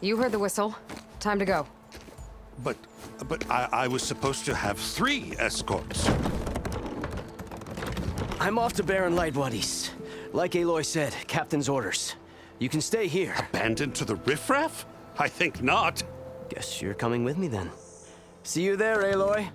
You heard the whistle. Time to go. But I was supposed to have 3 escorts. I'm off to Baron Lightwaddies. Like Aloy said, Captain's orders. You can stay here. Abandoned to the riffraff? I think not. Guess you're coming with me then. See you there, Aloy.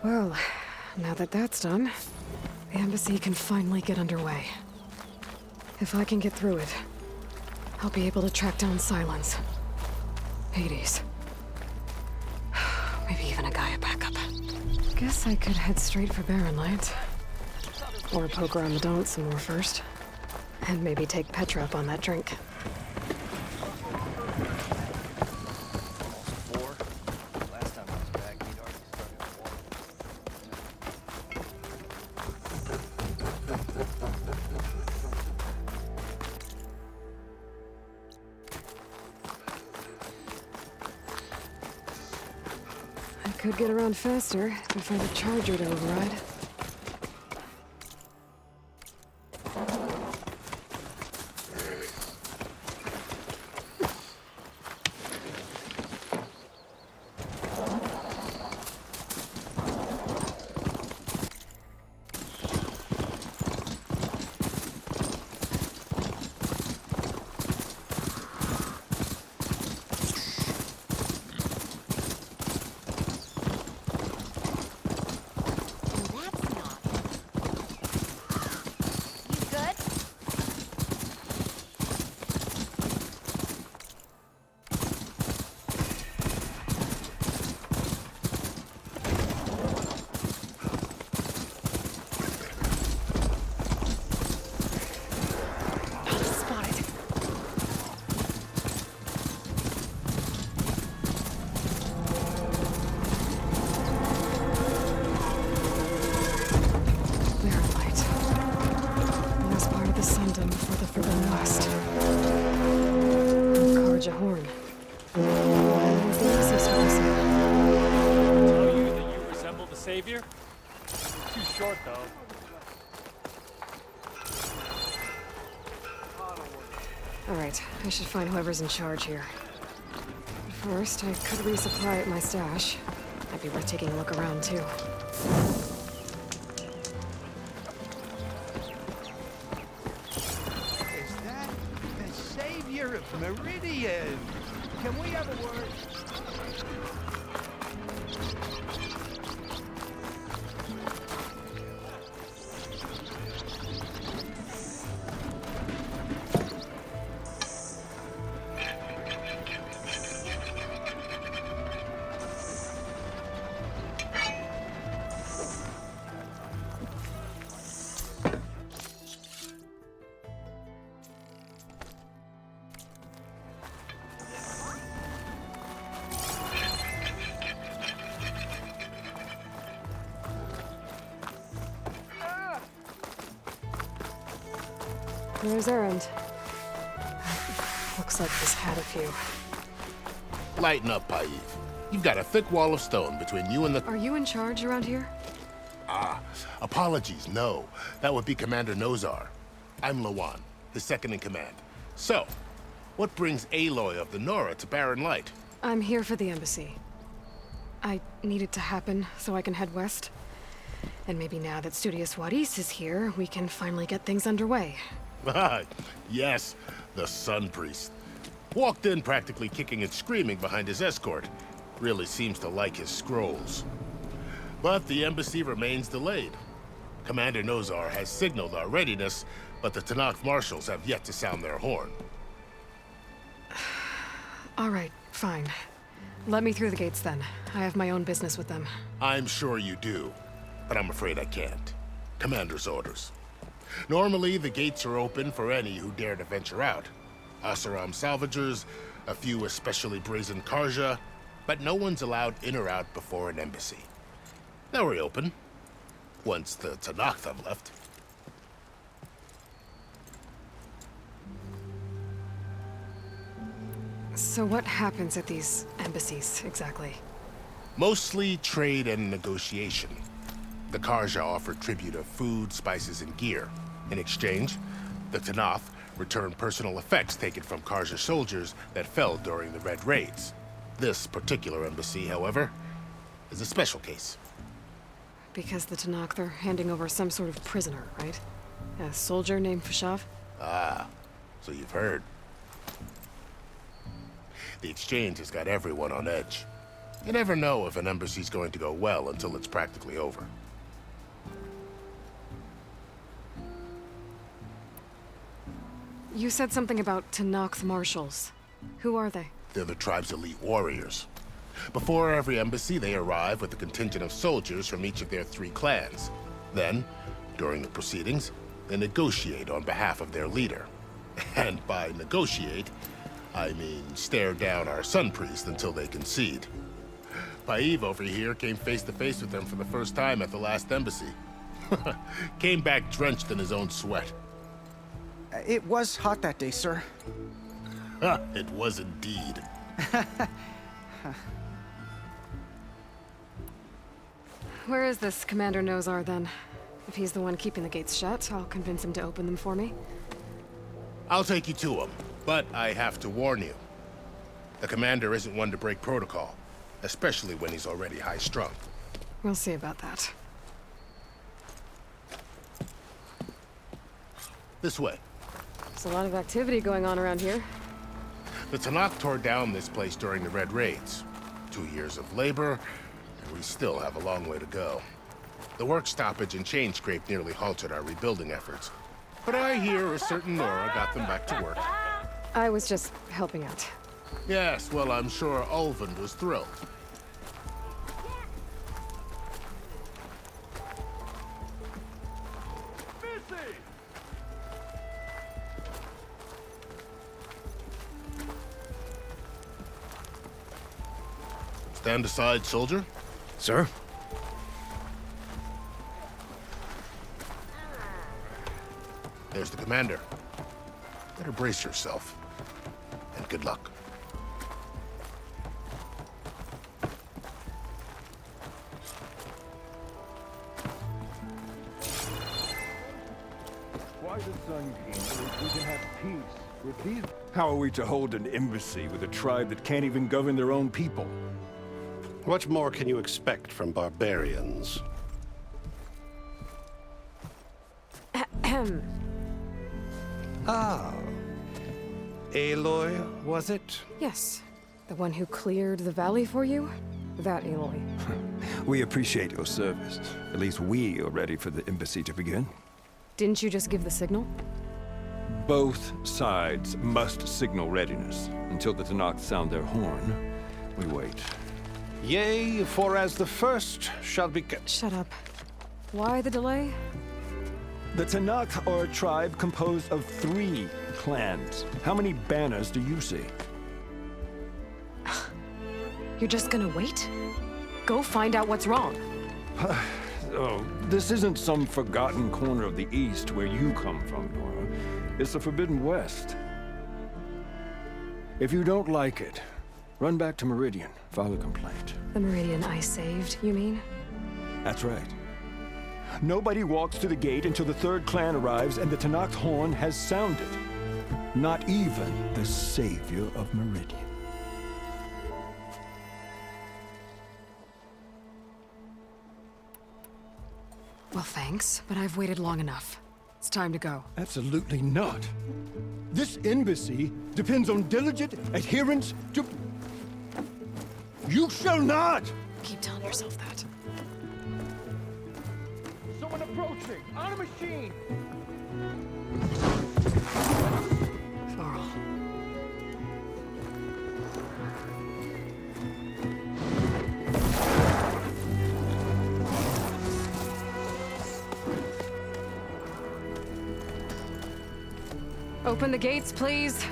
Well, now that that's done, the embassy can finally get underway. If I can get through it, I'll be able to track down Silence, Hades, maybe even a Gaia backup. Guess I could head straight for Barren Light. Or poke around the Daunt some more first. And maybe take Petra up on that drink. Could get around faster if I find a charger to override. Savior? Too short, though. Alright, I should find whoever's in charge here. First, I could resupply at my stash. Might be worth taking a look around, too. Is that the Savior of Meridian? Can we have a word? Where's Erend? Looks like he's had a few. Lighten up, Paiv. You've got a thick wall of stone between you and the... Are you in charge around here? Apologies, no. That would be Commander Nozar. I'm Lawan, his second in command. So, what brings Aloy of the Nora to Barren Light? I'm here for the embassy. I need it to happen so I can head west. And maybe now that Studious Wadis is here, we can finally get things underway. Yes, the Sun Priest. Walked in practically kicking and screaming behind his escort. Really seems to like his scrolls. But the embassy remains delayed. Commander Nozar has signaled our readiness, but the Tanakh marshals have yet to sound their horn. All right, fine. Let me through the gates then. I have my own business with them. I'm sure you do, but I'm afraid I can't. Commander's orders. Normally, the gates are open for any who dare to venture out. Asaram salvagers, a few especially brazen Karja, but no one's allowed in or out before an embassy. They'll reopen. Once the Tanakh left. So what happens at these embassies, exactly? Mostly trade and negotiation. The Karja offered tribute of food, spices, and gear. In exchange, the Tanakh returned personal effects taken from Karja soldiers that fell during the Red Raids. This particular embassy, however, is a special case. Because the Tanakh, they're handing over some sort of prisoner, right? A soldier named Fashav? Ah, so you've heard. The exchange has got everyone on edge. You never know if an embassy's going to go well until it's practically over. You said something about Tanakh marshals. Who are they? They're the tribe's elite warriors. Before every embassy, they arrive with a contingent of soldiers from each of their 3 clans. Then, during the proceedings, they negotiate on behalf of their leader. And by negotiate, I mean stare down our sun priest until they concede. Paiv over here came face to face with them for the first time at the last embassy. Came back drenched in his own sweat. It was hot that day, sir. It was indeed. Where is this Commander Nozar, then? If he's the one keeping the gates shut, I'll convince him to open them for me. I'll take you to him, but I have to warn you. The commander isn't one to break protocol, especially when he's already high-strung. We'll see about that. This way. There's a lot of activity going on around here. The Tanakh tore down this place during the Red Raids. 2 years of labor, and we still have a long way to go. The work stoppage and chain scrape nearly halted our rebuilding efforts. But I hear a certain Nora got them back to work. I was just helping out. Yes, well, I'm sure Ulvin was thrilled. Stand aside, soldier. Sir? There's the commander. Better brace yourself. And good luck. Why the Sun King so we can have peace with these? How are we to hold an embassy with a tribe that can't even govern their own people? What more can you expect from barbarians? Ah. Aloy, was it? Yes. The one who cleared the valley for you? That Aloy. We appreciate your service. At least we are ready for the embassy to begin. Didn't you just give the signal? Both sides must signal readiness. Until the Tanakh sound their horn, we wait. Yea, for as the first shall be... Shut up. Why the delay? The Tanakh are a tribe composed of 3 clans. How many banners do you see? You're just gonna wait? Go find out what's wrong. Oh, this isn't some forgotten corner of the East where you come from, Nora. It's the Forbidden West. If you don't like it, run back to Meridian, file a complaint. The Meridian I saved, you mean? That's right. Nobody walks to the gate until the 3rd clan arrives and the Tanakh horn has sounded. Not even the savior of Meridian. Well, thanks, but I've waited long enough. It's time to go. Absolutely not. This embassy depends on diligent adherence to... You shall not! Keep telling yourself that. Someone approaching! On a machine! Varl. Open the gates, please.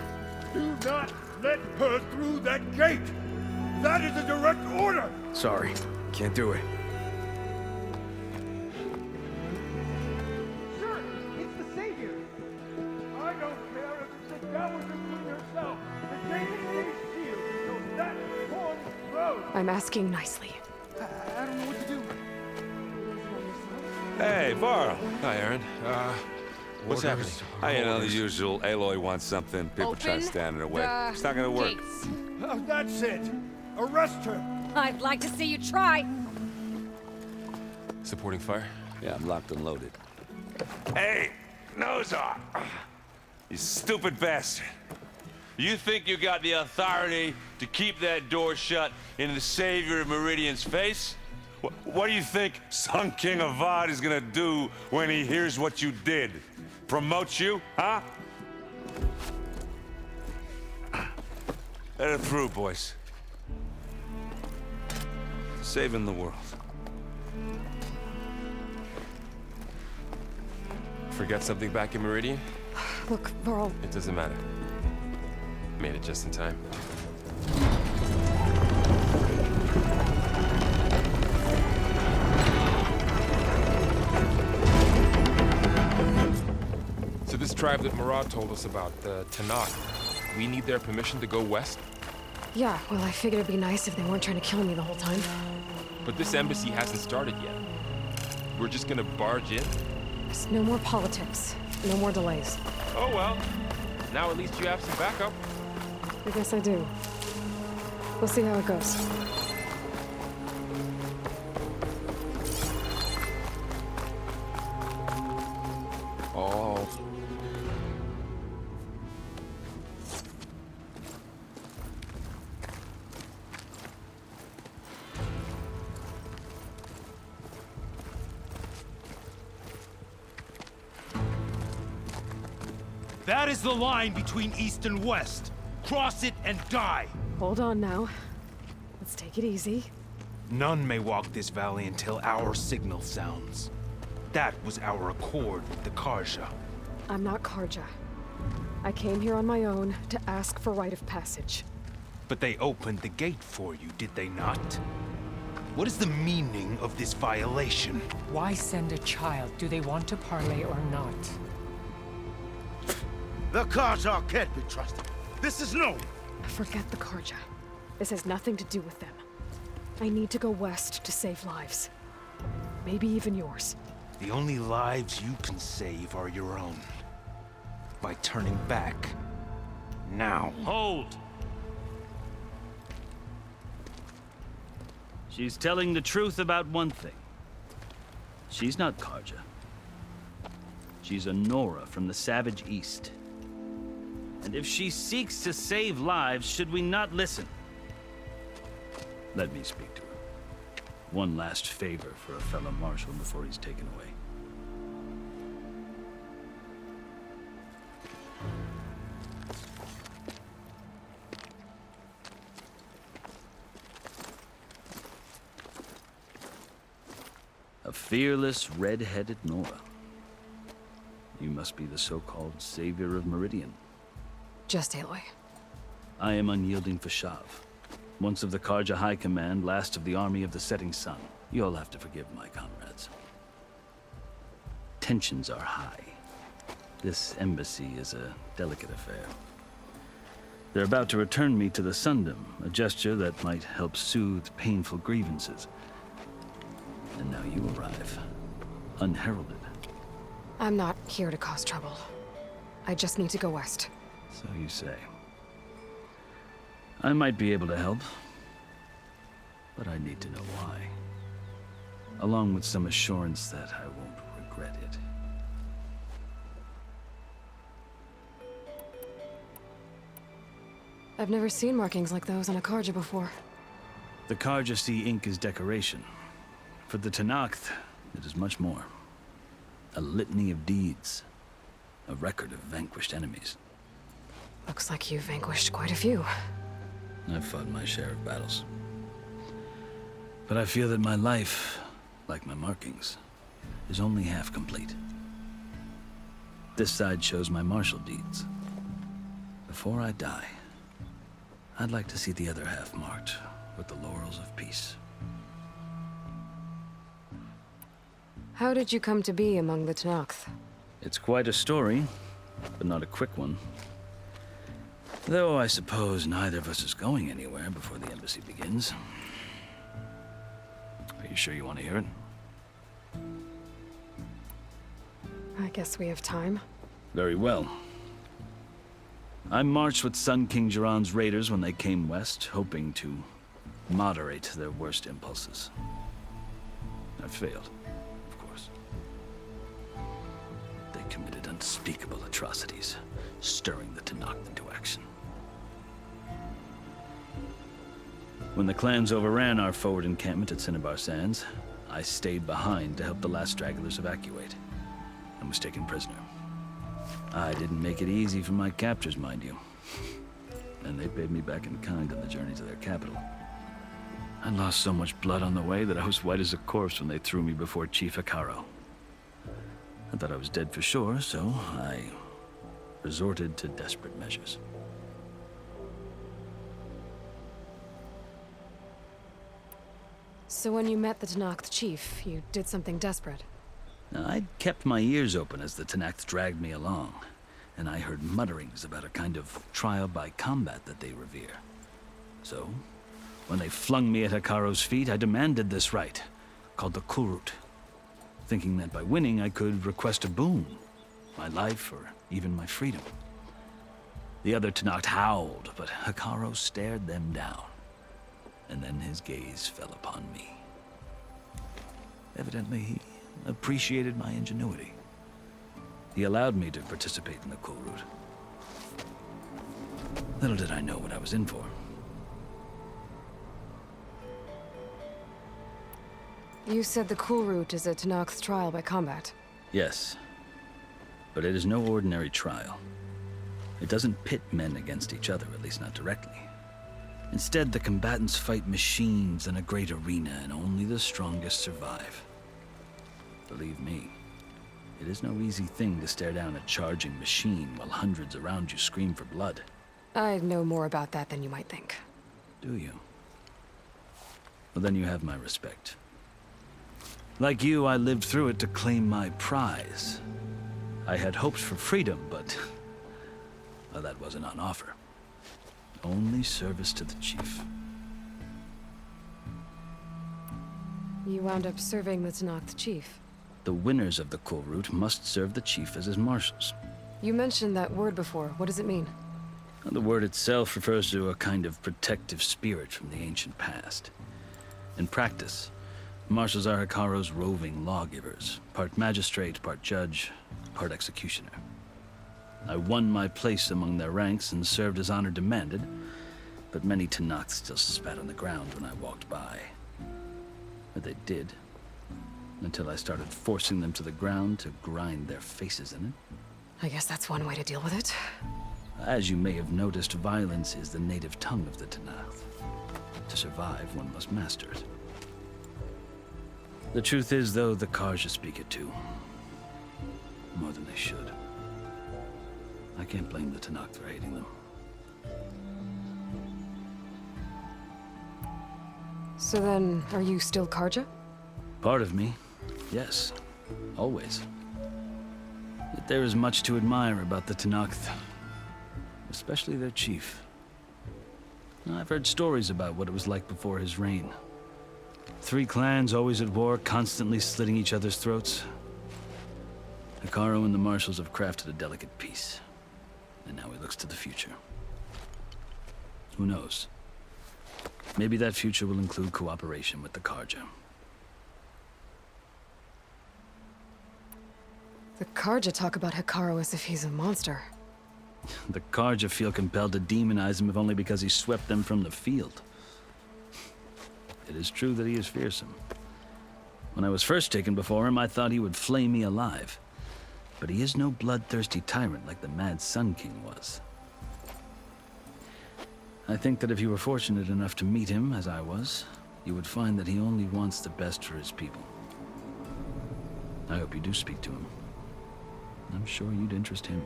Do not let her through that gate! That is a direct order! Sorry, can't do it. I'm asking nicely. I don't know what to do. Hey, Varl. Hi, Aaron. What's happening? You know, the usual. Aloy wants something. People try to stand in her way. It's not gonna work. Oh, that's it. Arrest her. I'd like to see you try. Supporting fire? Yeah, I'm locked and loaded. Hey, Nozar! You stupid bastard. You think you got the authority to keep that door shut in the Savior of Meridian's face? What do you think Sun King Avad is gonna do when he hears what you did? Promote you, huh? Let it through, boys. Saving the world. Forget something back in Meridian? Look, Varl, It doesn't matter. Made it just in time. So this tribe that Murad told us about, the Tanakh, we need their permission to go west? yeah, well, I figured it'd be nice if they weren't trying to kill me the whole time. But this embassy hasn't started yet. We're just gonna barge in? Just no more politics. No more delays. Oh well. Now at least you have some backup. I guess I do. We'll see how it goes. Oh. That is the line between East and West. Cross it and die. Hold on now. Let's take it easy. None may walk this valley until our signal sounds. That was our accord with the Karja. I'm not Karja. I came here on my own to ask for rite of passage. But they opened the gate for you, did they not? What is the meaning of this violation? Why send a child? Do they want to parley or not? The Karja can't be trusted. This is known. Forget the Karja. This has nothing to do with them. I need to go west to save lives. Maybe even yours. The only lives you can save are your own. By turning back. Now. Hold! She's telling the truth about one thing. She's not Karja. She's a Nora from the Savage East. And if she seeks to save lives, should we not listen? Let me speak to her. One last favor for a fellow marshal before he's taken away. A fearless, red-headed Nora. You must be the so-called savior of Meridian. Just Aloy. I am unyielding Fashav. Once of the Karja High Command, last of the army of the setting sun. You'll have to forgive my comrades. Tensions are high. This embassy is a delicate affair. They're about to return me to the Sundom, a gesture that might help soothe painful grievances. And now you arrive, unheralded. I'm not here to cause trouble. I just need to go west. So you say. I might be able to help, but I need to know why. Along with some assurance that I won't regret it. I've never seen markings like those on a Karja before. The Karja see ink as decoration. For the Tanakh, it is much more. A litany of deeds. A record of vanquished enemies. Looks like you vanquished quite a few. I've fought my share of battles. But I feel that my life, like my markings, is only half complete. This side shows my martial deeds. Before I die, I'd like to see the other half marked with the laurels of peace. How did you come to be among the Tanakh? It's quite a story, but not a quick one. Though I suppose neither of us is going anywhere before the embassy begins. Are you sure you want to hear it? I guess we have time. Very well. I marched with Sun King Jiran's raiders when they came west, hoping to moderate their worst impulses. I failed, of course. They committed unspeakable atrocities, stirring the Tenakth into action. When the clans overran our forward encampment at Cinnabar Sands, I stayed behind to help the last stragglers evacuate, and was taken prisoner. I didn't make it easy for my captors, mind you. And they paid me back in kind on the journey to their capital. I lost so much blood on the way that I was white as a corpse when they threw me before Chief Hekaro. I thought I was dead for sure, so I resorted to desperate measures. So when you met the Tenakth chief, you did something desperate? I'd kept my ears open as the Tenakth dragged me along, and I heard mutterings about a kind of trial by combat that they revere. So, when they flung me at Hekaro's feet, I demanded this right, called the Kulrut, thinking that by winning I could request a boon, my life or even my freedom. The other Tenakth howled, but Hekaro stared them down, and then his gaze fell upon me. Evidently, he appreciated my ingenuity. He allowed me to participate in the Kulrut. Little did I know what I was in for. You said the Kulrut is a Tenakth trial by combat. Yes, but it is no ordinary trial. It doesn't pit men against each other, at least not directly. Instead, the combatants fight machines in a great arena, and only the strongest survive. Believe me, it is no easy thing to stare down a charging machine while hundreds around you scream for blood. I know more about that than you might think. Do you? Well, then you have my respect. Like you, I lived through it to claim my prize. I had hoped for freedom, but well, that wasn't on offer. Only service to the chief. You wound up serving the Tenakth chief. The winners of the Kulrut must serve the chief as his marshals. You mentioned that word before. What does it mean? The word itself refers to a kind of protective spirit from the ancient past. In practice, marshals are Hekaro's roving lawgivers, part magistrate, part judge, part executioner. I won my place among their ranks and served as honor demanded, but many Tenakth still spat on the ground when I walked by. But they did, until I started forcing them to the ground to grind their faces in it. I guess that's one way to deal with it. As you may have noticed, violence is the native tongue of the Tenakth. To survive, one must master it. The truth is, though, the Karja speak it too. More than they should. I can't blame the Tenakth for hating them. So then, are you still Karja? Part of me, yes. Always. Yet there is much to admire about the Tenakth. Especially their chief. I've heard stories about what it was like before his reign. 3 clans always at war, constantly slitting each other's throats. Hekaro and the marshals have crafted a delicate peace. And now he looks to the future. Who knows? Maybe that future will include cooperation with the Karja. The Karja talk about Hekaro as if he's a monster. The Karja feel compelled to demonize him if only because he swept them from the field. It is true that he is fearsome. When I was first taken before him, I thought he would flay me alive. But he is no bloodthirsty tyrant like the Mad Sun King was. I think that if you were fortunate enough to meet him, as I was, you would find that he only wants the best for his people. I hope you do speak to him. I'm sure you'd interest him.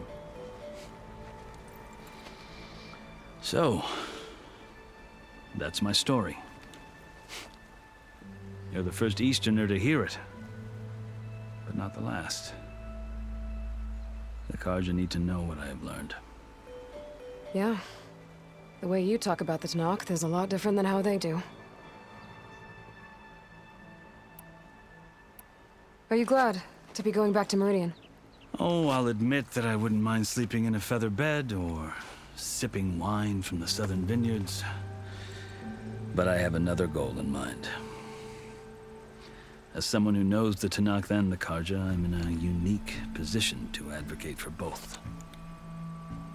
So, that's my story. You're the first Easterner to hear it, but not the last. The Karja need to know what I have learned. Yeah, The way you talk about the Tanakh is a lot different than how they do. Are you glad to be going back to Meridian? Oh, I'll admit that I wouldn't mind sleeping in a feather bed or sipping wine from the southern vineyards. But I have another goal in mind. As someone who knows the Tanakh and the Karja, I'm in a unique position to advocate for both.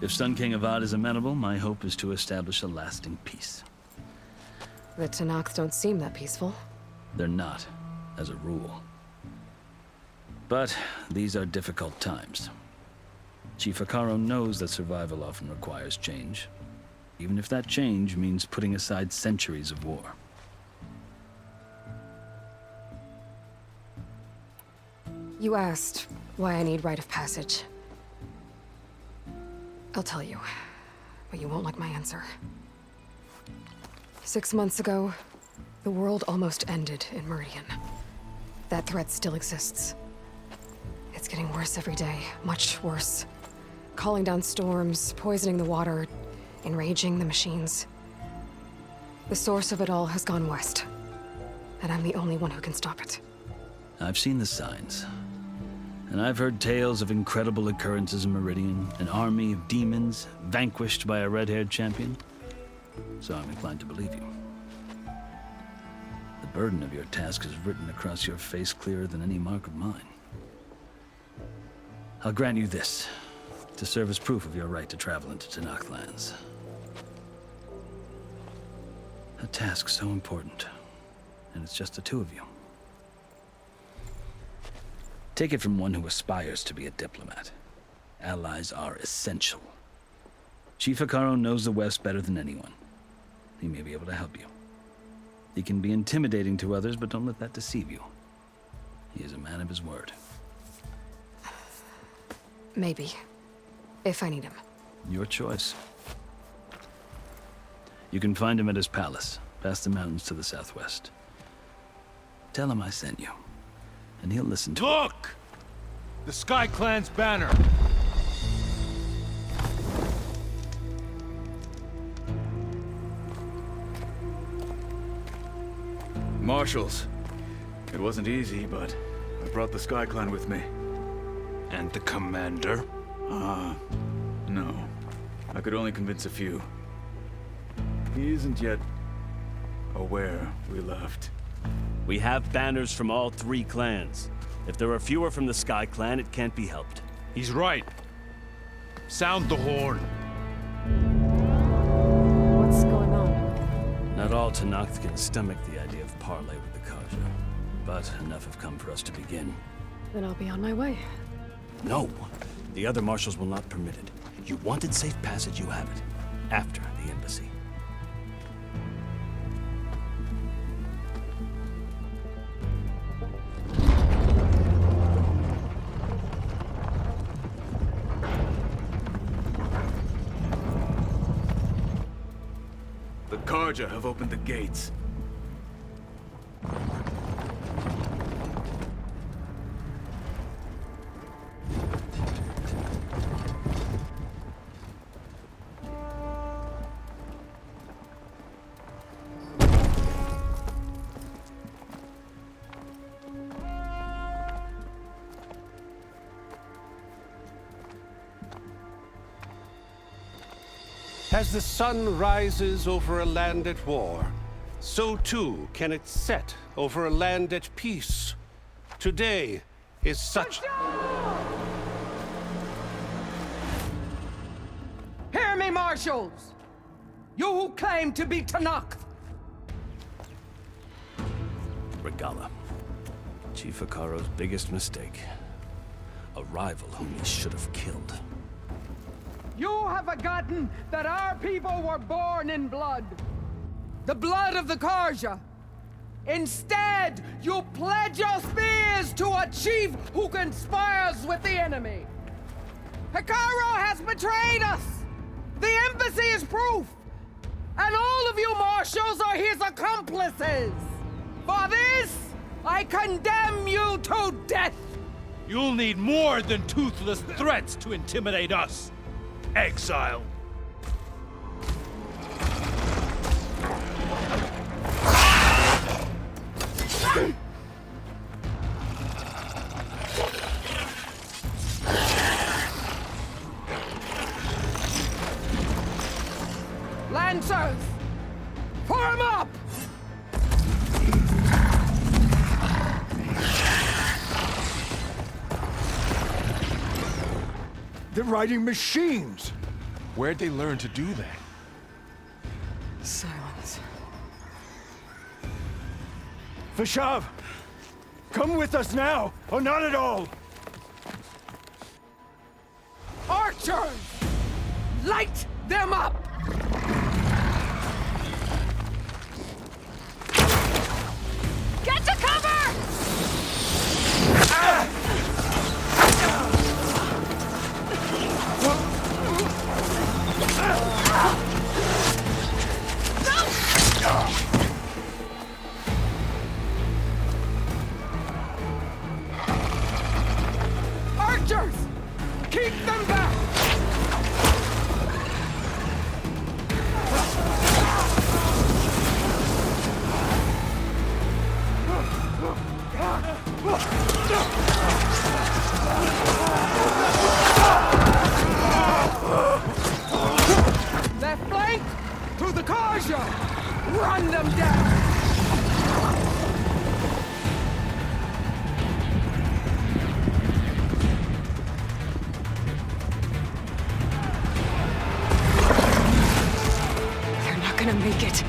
If Sun King Avad is amenable, my hope is to establish a lasting peace. The Tanakh don't seem that peaceful. They're not, as a rule. But these are difficult times. Chief Akaro knows that survival often requires change, even if that change means putting aside centuries of war. You asked why I need rite of passage. I'll tell you, but you won't like my answer. 6 months ago, the world almost ended in Meridian. That threat still exists. It's getting worse every day, much worse. Calling down storms, poisoning the water, enraging the machines. The source of it all has gone west, and I'm the only one who can stop it. I've seen the signs. And I've heard tales of incredible occurrences in Meridian, an army of demons vanquished by a red-haired champion. So I'm inclined to believe you. The burden of your task is written across your face clearer than any mark of mine. I'll grant you this, to serve as proof of your right to travel into Tanakh lands. A task so important, and it's just the two of you. Take it from one who aspires to be a diplomat. Allies are essential. Chief Akaro knows the West better than anyone. He may be able to help you. He can be intimidating to others, but don't let that deceive you. He is a man of his word. Maybe. If I need him. Your choice. You can find him at his palace, past the mountains to the southwest. Tell him I sent you, and he'll listen to Look! The Sky Clan's banner! Marshals. It wasn't easy, but I brought the Sky Clan with me. And the commander? No. I could only convince a few. He isn't yet aware we left. We have banners from all 3 clans. If there are fewer from the Sky Clan, it can't be helped. He's right. Sound the horn. What's going on? Not all Tanakh can stomach the idea of parley with the Karja, but enough have come for us to begin. Then I'll be on my way. No, the other marshals will not permit it. You wanted safe passage, you have it. After the embassy. The Karja have opened the gates. As the sun rises over a land at war, so too can it set over a land at peace. Today is such... Hear me, marshals! You who claim to be Tanakh! Regala. Chief Akaro's biggest mistake. A rival whom he should have killed. You have forgotten that our people were born in blood. The blood of the Karja. Instead, you pledge your spears to a chief who conspires with the enemy. Akaro has betrayed us! The embassy is proof! And all of you marshals are his accomplices! For this, I condemn you to death! You'll need more than toothless threats to intimidate us. Exile. Lancers! Form up! They're riding machines! Where'd they learn to do that? Silence. Vashav! Come with us now, or not at all! Archers! Light them up! Get to cover! Archers! Keep them back! Left flank! To the Karja! Run them down! They're not gonna make it.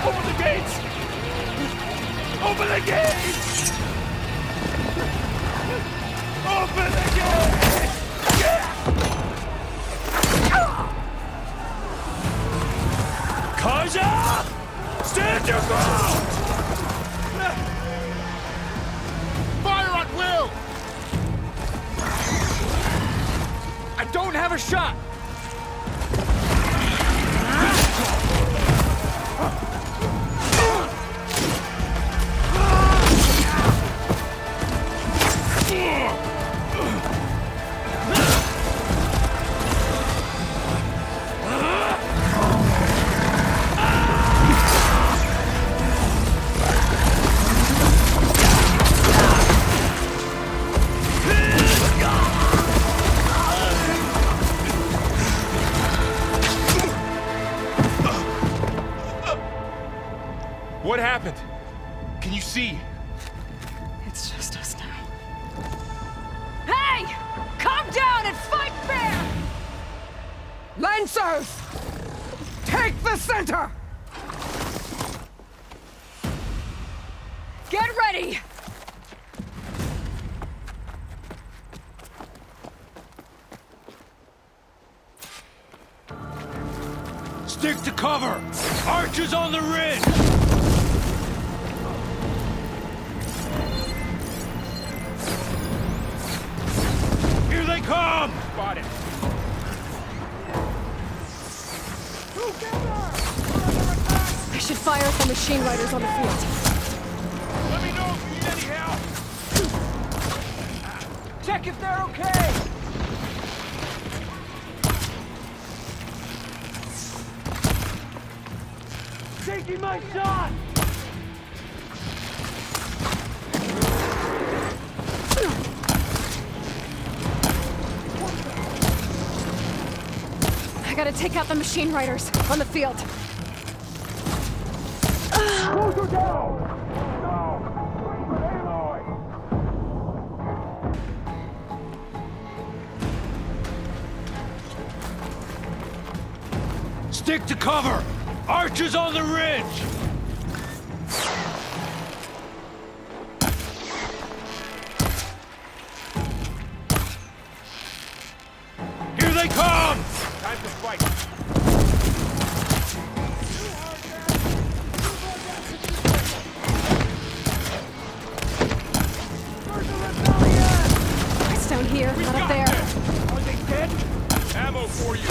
Open the gates! Open the gates! Open the gates! Karja! Stand your ground! Fire at will! I don't have a shot! What happened? Can you see? It's just us now. Hey! Calm down and fight fair! Lancers! Take the center! Get ready! Stick to cover! Archers on the ridge! Here they come! Spot it. I should fire at the machine riders on the field. Let me know if you need any help! Check if they're okay! Taking my shot! I gotta take out the machine riders on the field. Closer down! Stick to cover! Archers on the ridge! Here they come! Time to fight. It's down here, not up there. Are they dead? Ammo for you.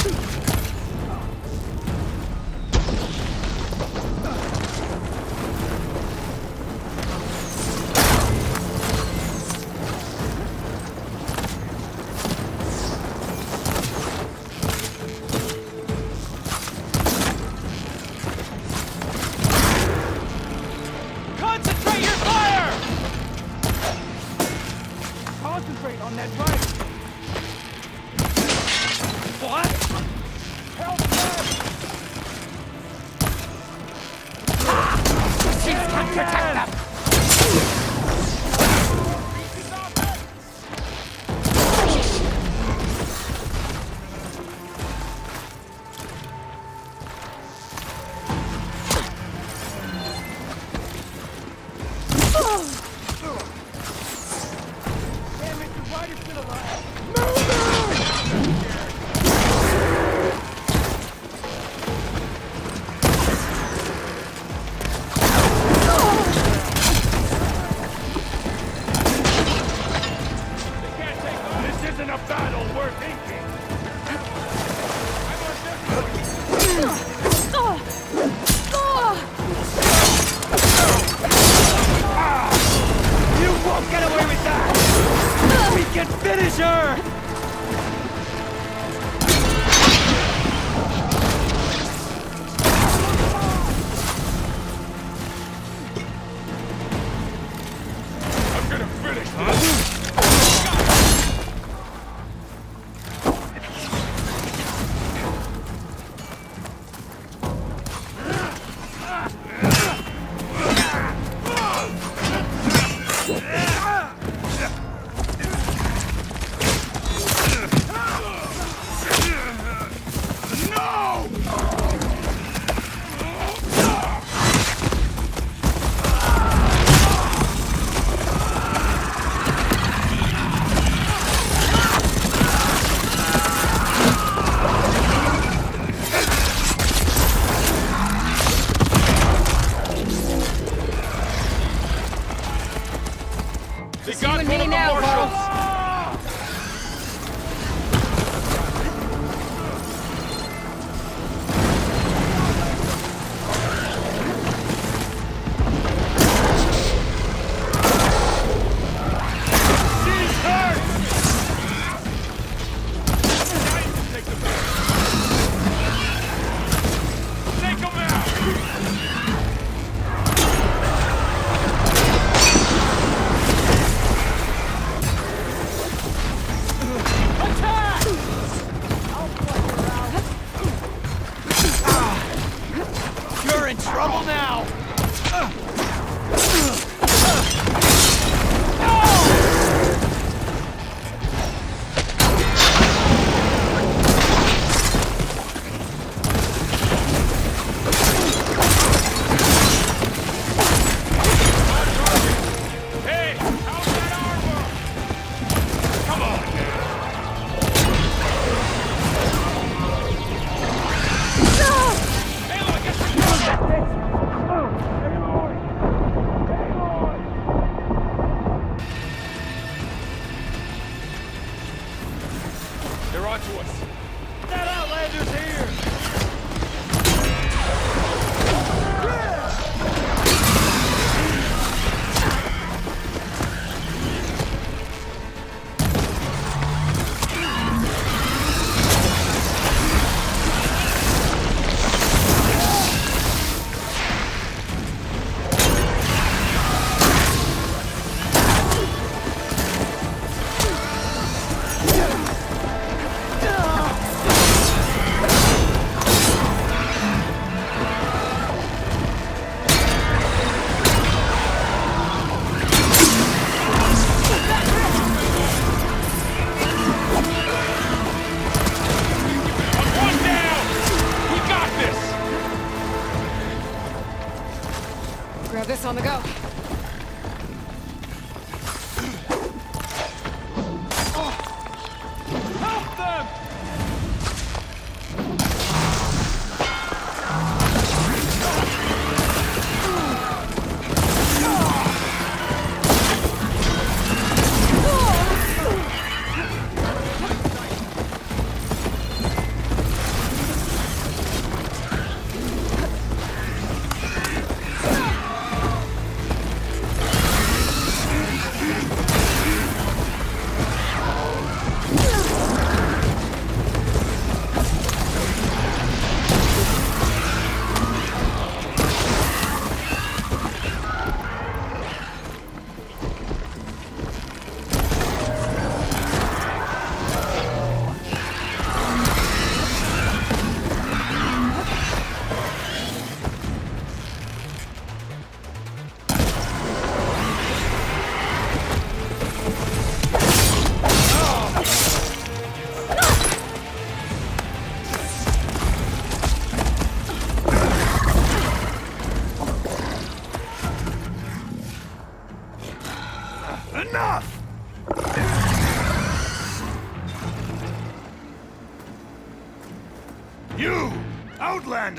Protect them! Grab this on the go. Help them!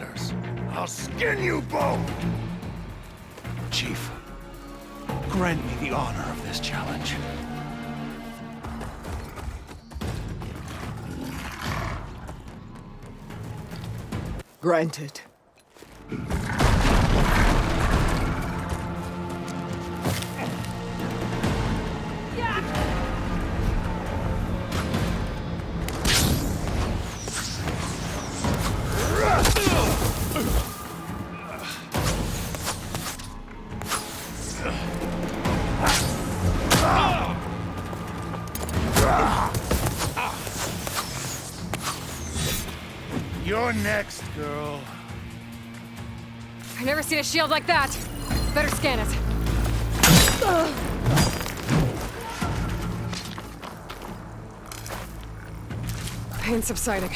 traitors. I'll skin you both! Chief, grant me the honor of this challenge. Granted. You're next, girl. I've never seen a shield like that. Better scan it. Pain subsiding.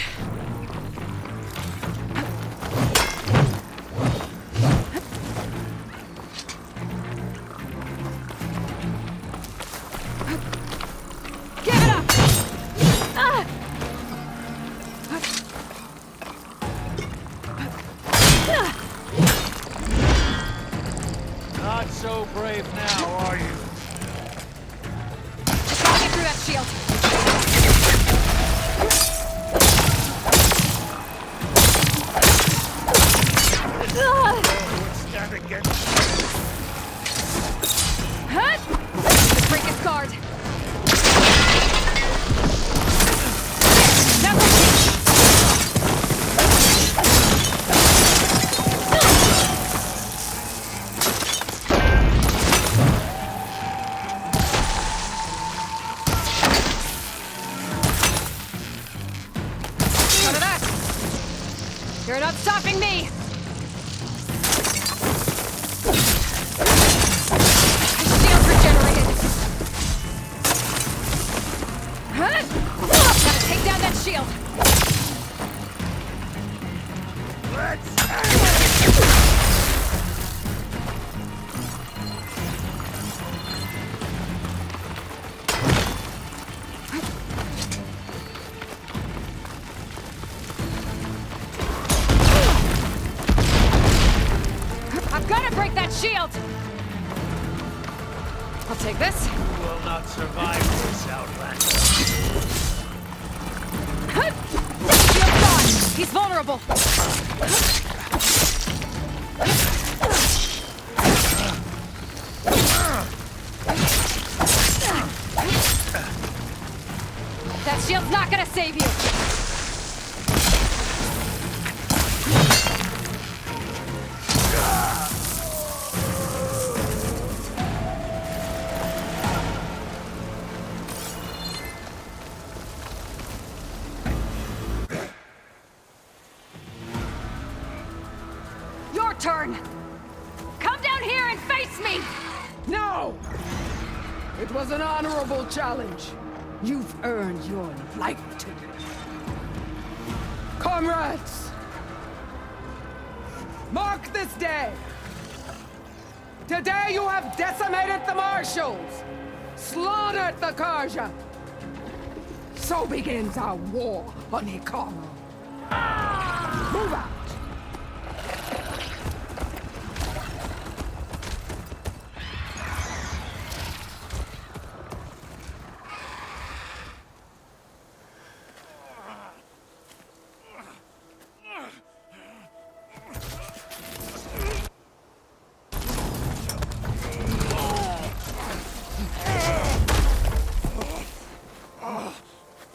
Give it up! Not so brave now, are you? Just gotta get through that shield. Stand against Let's break his guard. That's none of that. You're not stopping me. Shield regenerated. Gotta take down that shield. I've gotta break that shield. I'll take this. You will not survive this, Outlander. Shield's gone. He's vulnerable. That shield's not gonna save you. Your turn. Come down here and face me. No! It was an honorable challenge. You've earned your life today. Comrades! Mark this day! Today you have decimated the Marshals! Slaughtered the Karja! So begins our war on Hikaru. Move out!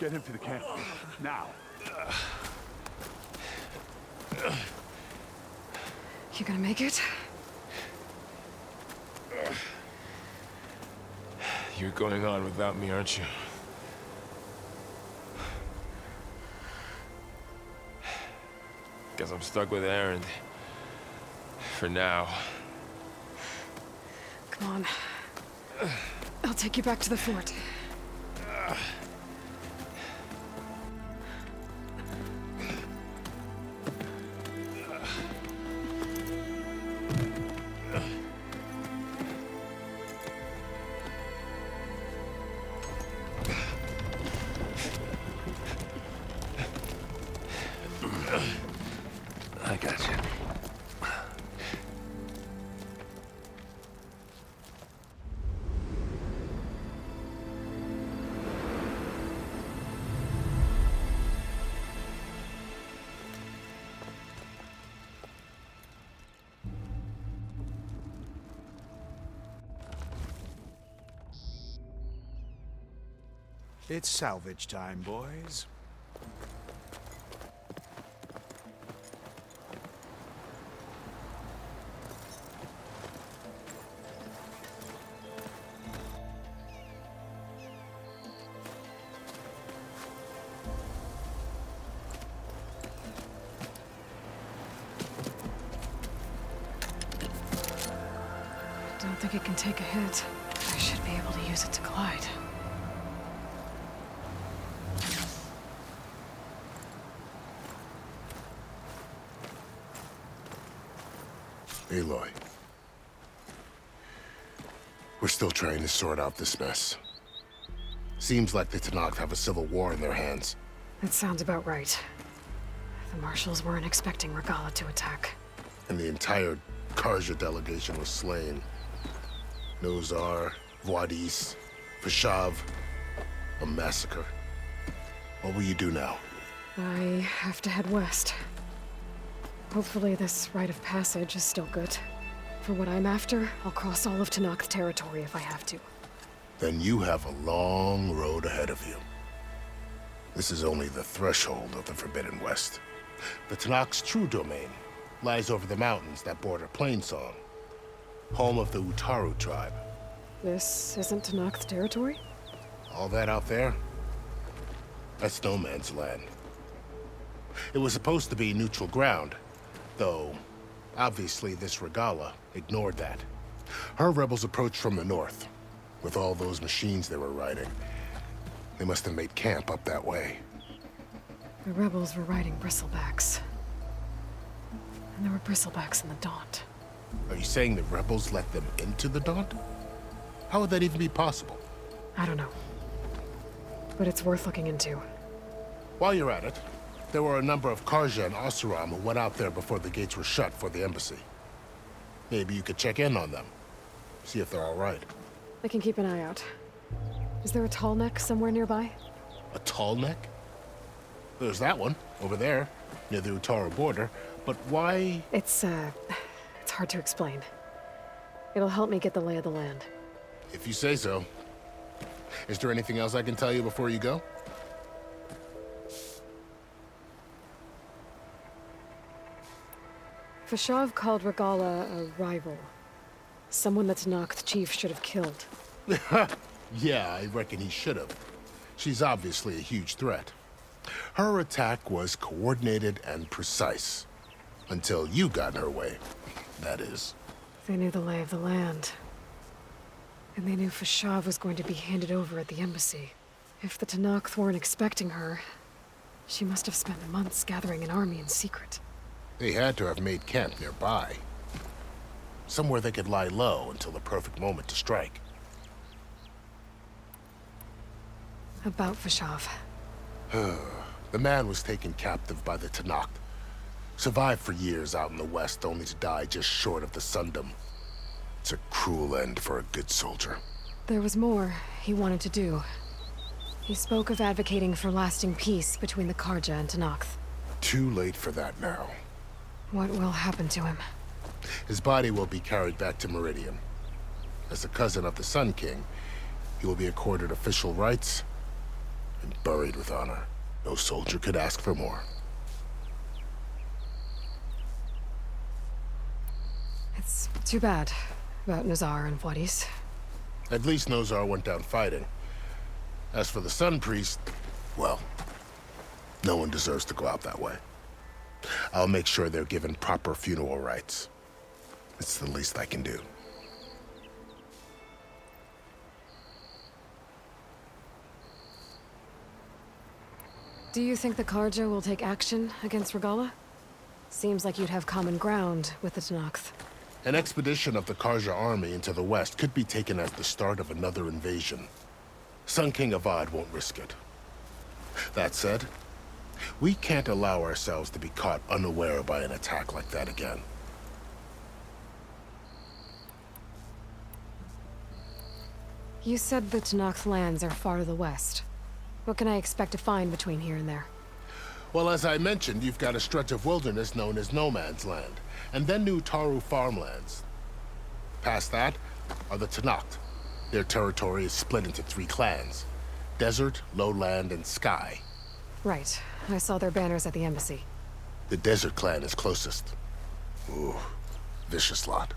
Get him to the camp. Now. You gonna make it? You're going on without me, aren't you? Guess I'm stuck with Aaron. For now. Come on. I'll take you back to the fort. I got you. It's salvage time, boys. Don't think it can take a hit. I should be able to use it to glide. Aloy. We're still trying to sort out this mess. Seems like the Tenakth have a civil war in their hands. That sounds about right. The Marshals weren't expecting Regala to attack. And the entire Karja delegation was slain. Nozar, Wadis, Vashav. A massacre. What will you do now? I have to head west. Hopefully this rite of passage is still good. For what I'm after, I'll cross all of Tenakth territory if I have to. Then you have a long road ahead of you. This is only the threshold of the Forbidden West. The Tenakth's true domain lies over the mountains that border Plainsong, home of the Utaru tribe. This isn't Tenakth territory? All that out there? That's no man's land. It was supposed to be neutral ground, though obviously this Regala ignored that. Her rebels approached from the north, with all those machines they were riding. They must have made camp up that way. The rebels were riding bristlebacks. And there were bristlebacks in the Daunt. Are you saying the rebels let them into the Daunt? How would that even be possible? I don't know. But it's worth looking into. While you're at it, there were a number of Karja and Oseram who went out there before the gates were shut for the embassy. Maybe you could check in on them. See if they're all right. I can keep an eye out. Is there a tall neck somewhere nearby? A tall neck? There's that one, over there, near the Utaru border. But why? It's hard to explain. It'll help me get the lay of the land. If you say so. Is there anything else I can tell you before you go? Vashav called Regala a rival. Someone that Tenakth chief should have killed. Yeah, I reckon he should have. She's obviously a huge threat. Her attack was coordinated and precise. Until you got in her way, that is. They knew the lay of the land. And they knew Vashav was going to be handed over at the embassy. If the Tenakth weren't expecting her, she must have spent months gathering an army in secret. They had to have made camp nearby. Somewhere they could lie low until the perfect moment to strike. About Vashav. The man was taken captive by the Tenakth. Survived for years out in the west, only to die just short of the Sundom. It's a cruel end for a good soldier. There was more he wanted to do. He spoke of advocating for lasting peace between the Karja and Tenakth. Too late for that now. What will happen to him? His body will be carried back to Meridian. As a cousin of the Sun King, he will be accorded official rights and buried with honor. No soldier could ask for more. It's too bad about Nozar and Wadis. At least Nozar went down fighting. As for the Sun Priest, well, no one deserves to go out that way. I'll make sure they're given proper funeral rites. It's the least I can do. Do you think the Karja will take action against Regala? Seems like you'd have common ground with the Tenakth. An expedition of the Karja army into the west could be taken as the start of another invasion. Sun King Avad won't risk it. That said, we can't allow ourselves to be caught unaware by an attack like that again. You said the Tenakth lands are far to the west. What can I expect to find between here and there? Well, as I mentioned, you've got a stretch of wilderness known as No Man's Land, and then New Taru farmlands. Past that are the Tenakth. Their territory is split into 3 clans. desert, lowland, and sky. Right. I saw their banners at the embassy. The desert clan is closest. Ooh, vicious lot.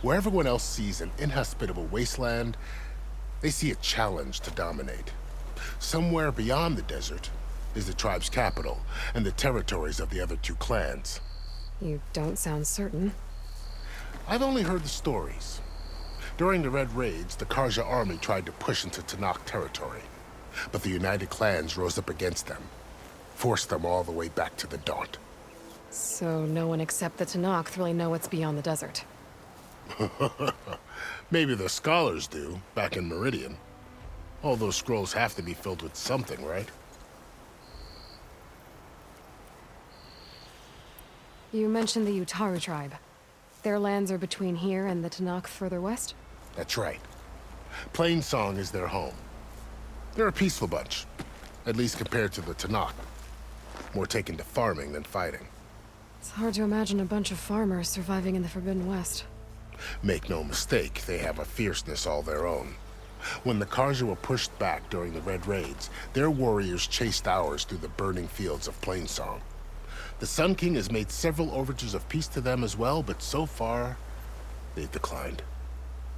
Where everyone else sees an inhospitable wasteland, they see a challenge to dominate. Somewhere beyond the desert is the tribe's capital and the territories of the other two clans. You don't sound certain. I've only heard the stories. During the Red Raids, the Karja army tried to push into Tanakh territory, but the United Clans rose up against them, forced them all the way back to the Daunt. So no one except the Tanakh really know what's beyond the desert. Maybe the scholars do, back in Meridian. All those scrolls have to be filled with something, right? You mentioned the Utaru tribe. Their lands are between here and the Tanakh further west? That's right. Plainsong is their home. They're a peaceful bunch, at least compared to the Tanakh. More taken to farming than fighting. It's hard to imagine a bunch of farmers surviving in the Forbidden West. Make no mistake, they have a fierceness all their own. When the Karja were pushed back during the Red Raids, their warriors chased ours through the burning fields of Plainsong. The Sun King has made several overtures of peace to them as well, but so far, they've declined.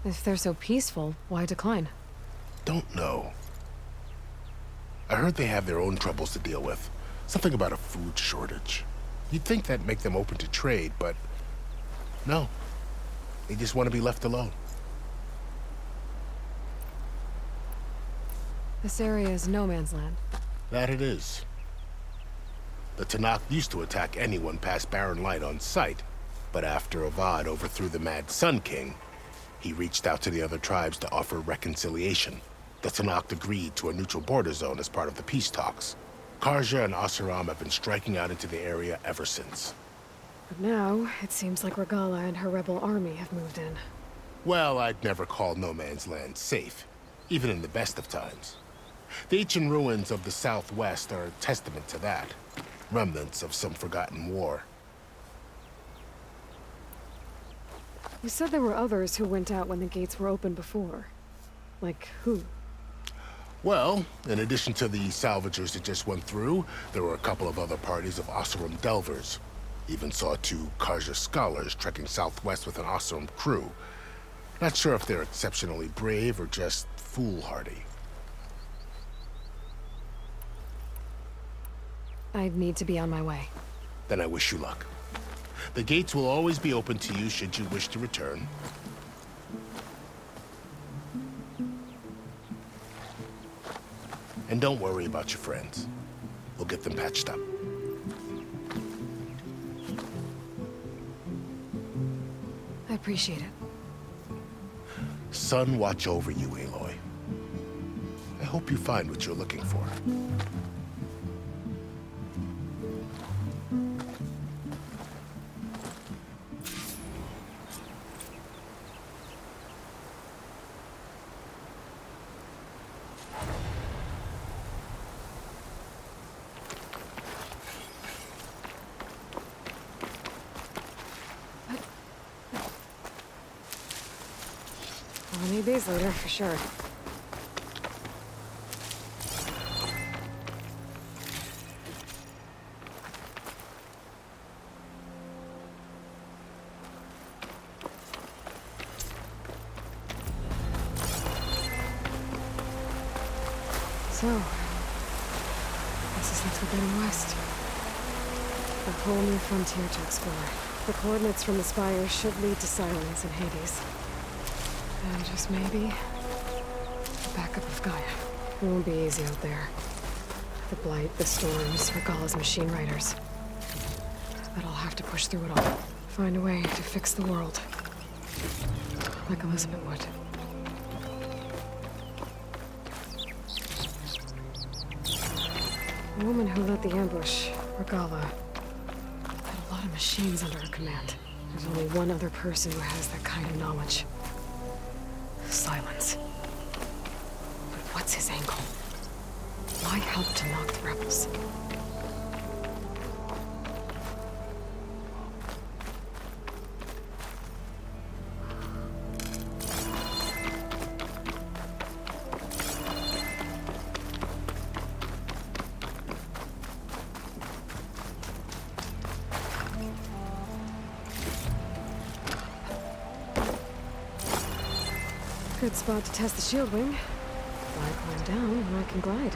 If they're so peaceful, why decline? Don't know. I heard they have their own troubles to deal with. Something about a food shortage. You'd think that'd make them open to trade, but no. They just want to be left alone. This area is no man's land. That it is. The Tanakh used to attack anyone past Barren Light on sight, but after Avad overthrew the Mad Sun King, he reached out to the other tribes to offer reconciliation. The Tanakh agreed to a neutral border zone as part of the peace talks. Karja and Oseram have been striking out into the area ever since. But now, it seems like Regala and her rebel army have moved in. Well, I'd never call no man's land safe, even in the best of times. The ancient ruins of the Southwest are a testament to that. Remnants of some forgotten war. You said there were others who went out when the gates were open before. Like who? Well, in addition to the salvagers that just went through, there were a couple of other parties of Oseram delvers. Even saw 2 Karja scholars trekking southwest with an Oseram crew. Not sure if they're exceptionally brave or just foolhardy. I need to be on my way. Then I wish you luck. The gates will always be open to you should you wish to return. And don't worry about your friends. We'll get them patched up. I appreciate it. Sun watch over you, Aloy. I hope you find what you're looking for. I'll need these later, for sure. So, this is the Forbidden West. A whole new frontier to explore. The coordinates from the spire should lead to Silence and Hades. And just maybe, the backup of Gaia. It won't be easy out there. The Blight, the Storms, Regala's machine riders. But I'll have to push through it all. Find a way to fix the world. Like Elizabeth would. The woman who led the ambush, Regala, had a lot of machines under her command. There's only one other person who has that kind of knowledge. Silence. But what's his angle? Why help to knock the rebels? Good spot to test the shield wing. Why climb down when I can glide?